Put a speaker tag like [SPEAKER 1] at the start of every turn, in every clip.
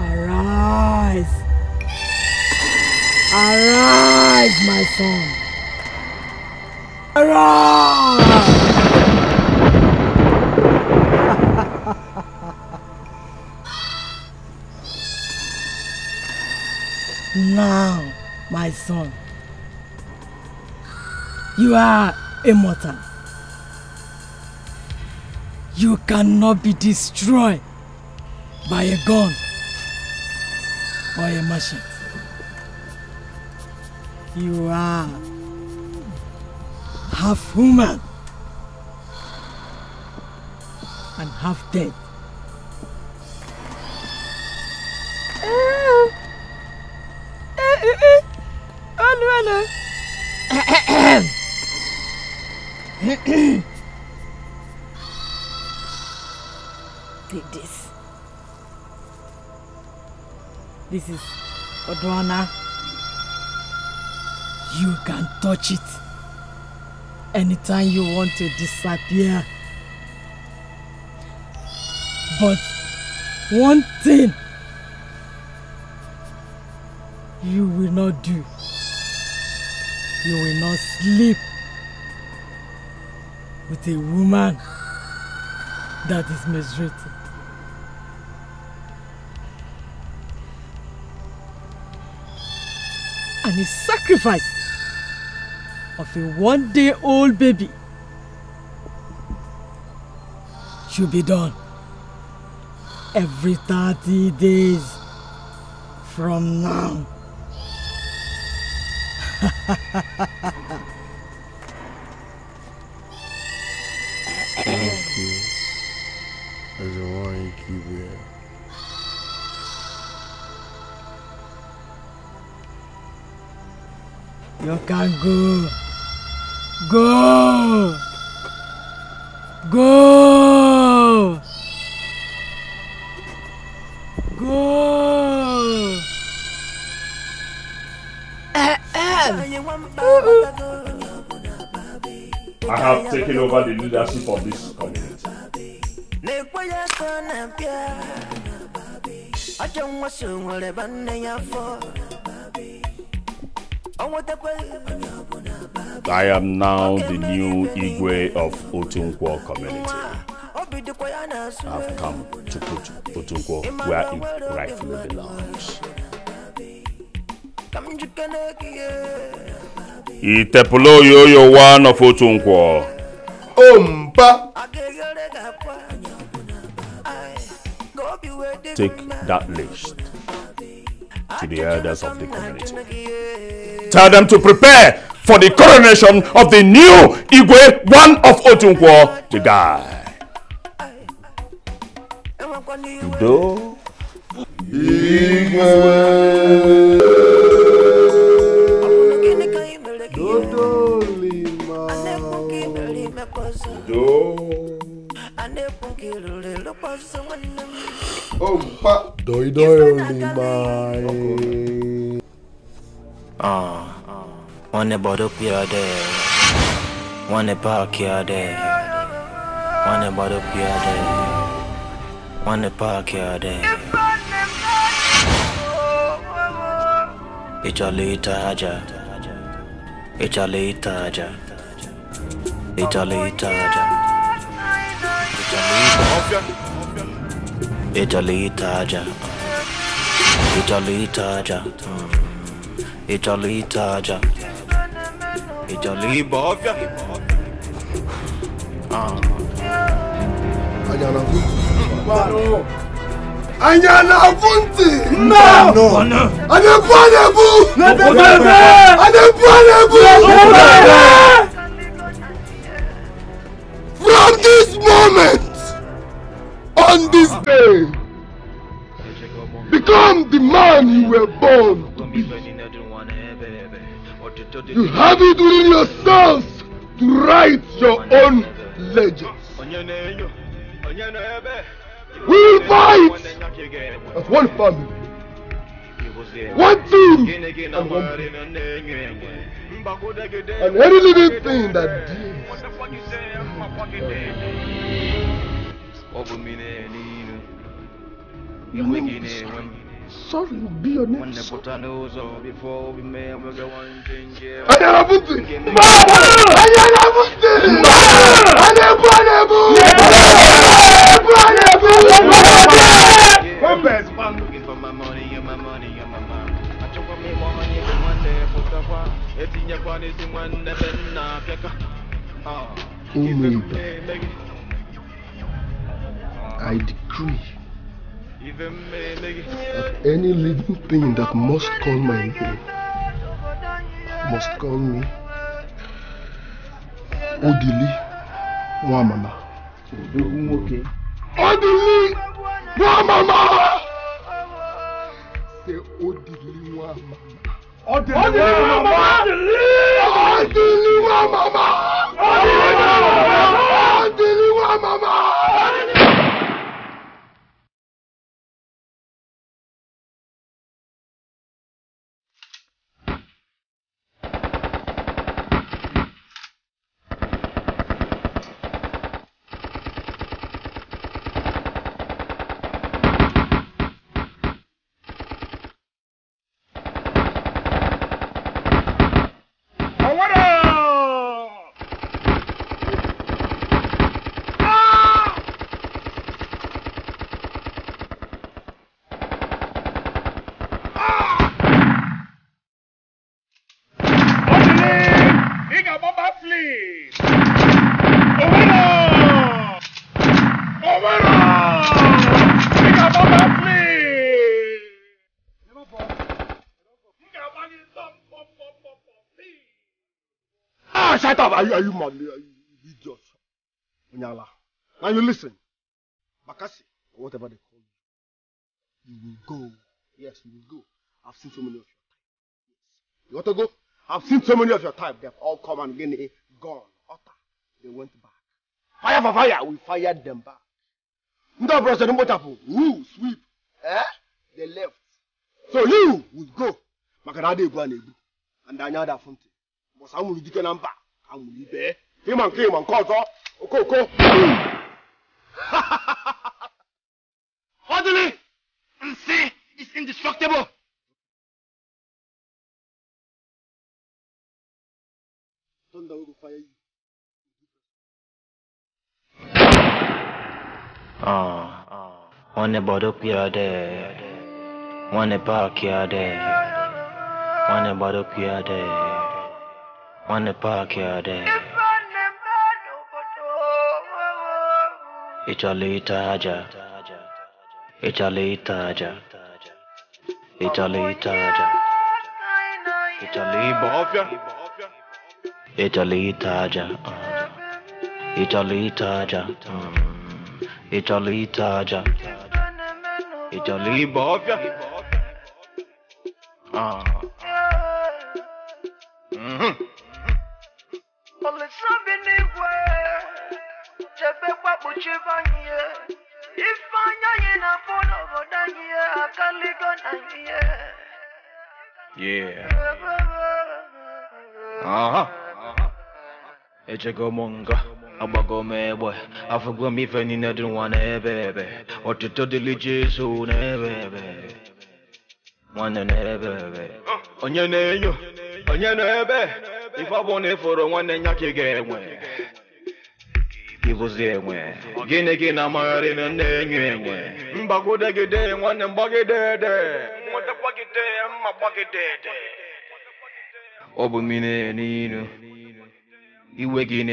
[SPEAKER 1] Arise! Arise, my son! Arise! Now, my son, you are immortal. You cannot be destroyed by a gun or a machine. You are half human and half dead. Take this. This is Odwana. You can touch it anytime you want to disappear. But one thing you will not do. You will not sleep with a woman that is menstruating. And a sacrifice of a one-day-old baby should be done every 30 days from now.
[SPEAKER 2] Thank you. As a warning, keep here.
[SPEAKER 1] You can go. Go. Go. Go.
[SPEAKER 3] I have taken over the leadership of this community. I am now the new Igwe of Otunkwo community. I have come to put Otunkwo where it rightfully belongs. Itepulo Yoyo one of Otunkwo.
[SPEAKER 2] Ompa!
[SPEAKER 3] Take that list to the elders of the community. Tell them to prepare for the coronation of the new Igwe one of Otunkwo, the guy. Udo.
[SPEAKER 2] Igwe. Dodo Lima.
[SPEAKER 3] Do.
[SPEAKER 2] Ompa. Doido Lima.
[SPEAKER 4] One bottle here there. One park here there. One bottle here there. One park here there. It's a later aja. It's a later aja. It's a later aja. It's a later aja. It's a later aja. It's a later aja. It's a later aja.
[SPEAKER 2] Anyana Funti!
[SPEAKER 1] No!
[SPEAKER 2] From this moment, on this day. Become the man you were born to be. You have it within yourselves to write your own legends. We will fight as one family, one team, and one people. And any living thing that deals. Sorry, will be your name. I decree that any living thing that must call my name must call me Odili Nwa Mama. Odili Nwa Mama. Say Odili Nwa Mama. Odili Nwa Mama. Odili Nwa Mama. Odili Nwa Mama. Shut up! Are you mad? Are you idiot? Onyala. Now you listen. Bakasi, or whatever they call you. You will go. Yes, you will go. I've seen so many of your type. Yes. You want to go? I've seen so many of your type. They've all come and gone. Utter. They went back. Fire for fire. We fired them back. No brother, no matter who sweep. They left. So you will go. Makanade go and another fountain. But I'm going to get them back. I'm going to be there. Came and call. Okay. Orderly! See, it's indestructible. Thunder will fire you.
[SPEAKER 4] One bottle pier there. One park here there. One bottle pier there. One park here there. Italy Taja. Italy Taja. Italy Taja. Italy Bofia. Italy Taja. Italy Taja. Italy Taja. Italy Bofia. Yeah. Echego monga. Abago me boy. I forgot me for any other one, baby. Or to totally Jesus, baby. One and baby. On your name, baby. If I want it for the one, then you get away. He was there when. Again, I'm already in the name. Bagoda get there, one and buggy there. What the bucket there, my bucket there. Obumine, Nino. You waking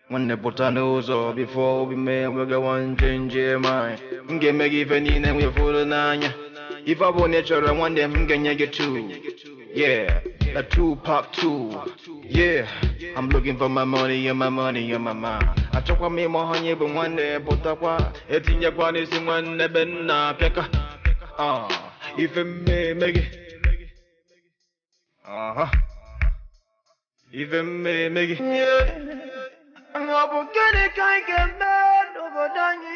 [SPEAKER 4] when the botanos or before we may go one change your mind. Get me even in and we're full of nine. If I want nature, I want them, can you get two? Yeah, a 2 part 2. Yeah, I'm looking for my money and my mind. achọkwa m ịma onye bụ nwanne pụtakwa etinyekwa n'isi nwanne be nna pịaka ife mmemme gị ife mmemme gị ọ bụ gịnị ka anyị ga-eme n'obodo anyị